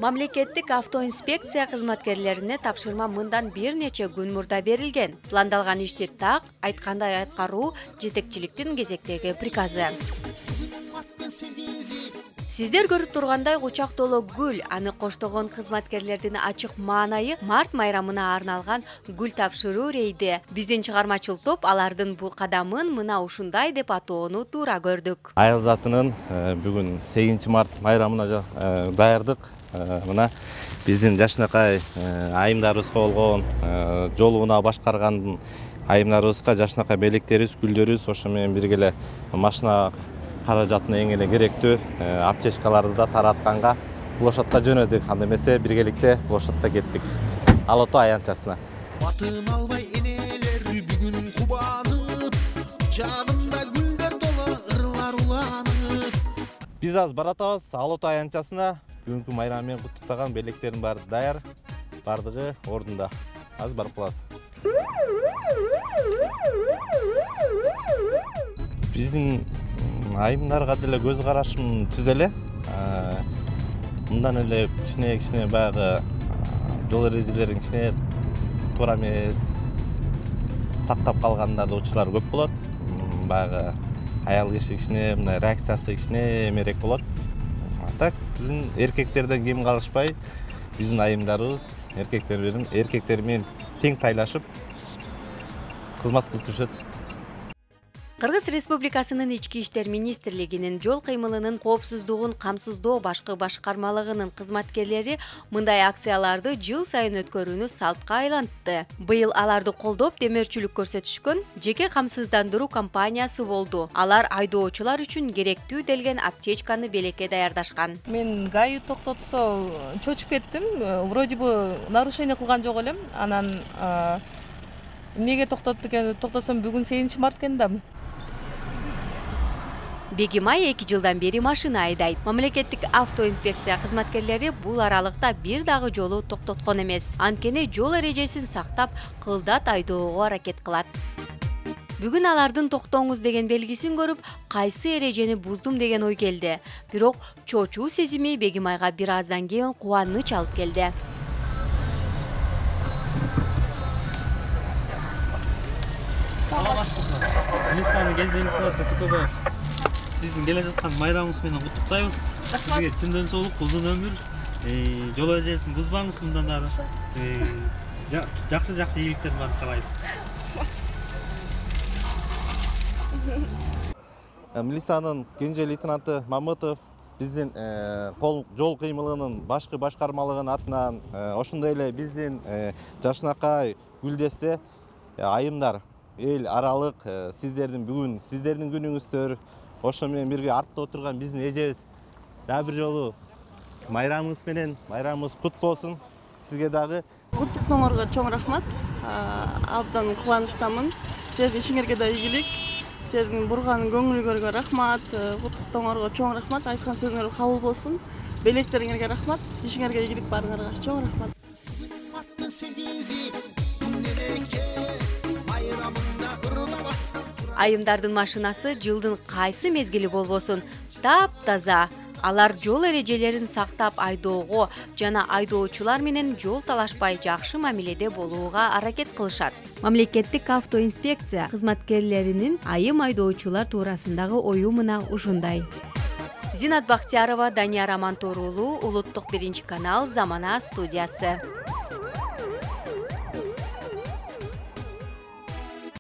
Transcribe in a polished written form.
Мамлекеттик автоинспекция кызматкерлерине тапшырма мындан бир нече күн мурда берилген. Пландалган ишти так айткандай аткаруу жетекчиликтин кезектеги приказы. Сиздер көрүп тургандай кучак толо гүл, аны коштогон кызматкерлердин ачык маанайы март майрамына арналган гүл тапшыруу рейди. Биздин чыгармачыл топ алардын бул кадамын мына ушундай деп атоону туура көрдүк. Айыл затынын бүгүн 8 март майрамына даярдык. Мына биздин жашынакай айымдарыбызга болгон жолуна башкарган айымдарыбызга жашынакай белектерибиз, гүлдөрүбүз ошо менен бирге эле машина каражатына эң эле керектүү аптечкаларды да таратканга площадка жөнөдүк. Анда эмесе биргеликте площадка кеттик. Ала Тоо аянтчасына. Батын албай энелер бүгүн кубанып, жагында гүлдөр толо ырлар уланып. Биз азыр баратабыз Ала Тоо аянтчасына. Бүгүнкү майрам менен куттуктаган белектердин баары даяр, бардыгы ордунда. Азыр барып калабыз. Биздин айымдарга деле көз карашым түз эле. Мындан эле кичине баягы жол эрежелерин кичине туура эмес сактап калгандар да учурлар көп болот. Баягы аял киши кичине мына реакциясы кичине эмерээк болот. Так, биздин эркектерден кем калышпай, биздин айымдарыбыз эркектер менен тең тайлашып кызмат кылып жүрүшөт. Кыргыз Республикасынын Ички иштер министрлигинин жол кыймылынын коопсуздугун камсыздоо башкы башкармалыгынын кызматкерлери мындай акцияларды жыл сайын өткөрүүнү салтка айлантты. Быйыл аларды колдоп демөөрчүлүк көрсөтүшкөн жеке камсыздандыруу компаниясы болду. Алар айдоочулар үчүн керектүү делген аптечканы белекке даярдашкан. Мен ГАИ токтотсо чочуп кеттим. Вроде бы нарушение кылган жок элем. Анан эмнеге токтотсом бүгүн 8 март экен да. Бегимай 2 жылдан бери машина айдайт. Мамлекеттик автоинспекция кызматкерлери бул аралыкта бир дагы жолу токтоткон эмес. Анткени жол эрежесин сактап, кылдат айдоого аракет кылат. Бүгүн алардын токтоңуз деген белгисин көрүп, кайсы эрежени буздум деген ой келди. Бирок чочуу сезими Бегимайга бир аздан кийин кубаныч алып келди. Милицияны келжеликте сиздин келе жаткан майрамыңыз менен куттуктайбыз. Сизге чындын соолук, узун өмүр, жол эрежесин бузбаңыз мындан ары. Жакшы ийгиликтер менен каалайбыз. Милициянын кенже лейтенанты Мамытов биздин жол кыймылынын башкы башкармалыгынын атынан ошондой эле биздин жашынакай гүлдесте айымдар эл аралык сиздердин бүгүн сиздердин күнүңүздөр. Ошо менен бирге артта отурган биздин эжебиз дагы бир жолу майрамыңыз менен, майрамыңыз кут болсун. Сизге дагы Куттуктооңорго чоң рахмат. Абдан кубанычтамын. Сиздердин ишиңерге да ийгилик. Сиздердин бурган көңүлүңөргө рахмат. Куттуктооңорго чоң рахмат. Айткан сөзүңөр кабыл болсун. Белектериңерге рахмат. Ишиңерге ийгилик баарыңарга чоң рахмат. Айымдардын машинасы жылдын кайсы мезгили болбосун таптаза. Алар жол эрежелерин сактап айдоого жана айдоочулар менен жол талашпай жакшы мамиледе болууга аракет кылышат. Мамлекеттик автоинспекция кызматкерлеринин айым айдоочулар туурасындагы ою мына ушундай. Зинат Бактиярова, Данияр Аманторуулу, Улуттук 1 канал, Замана студиясы.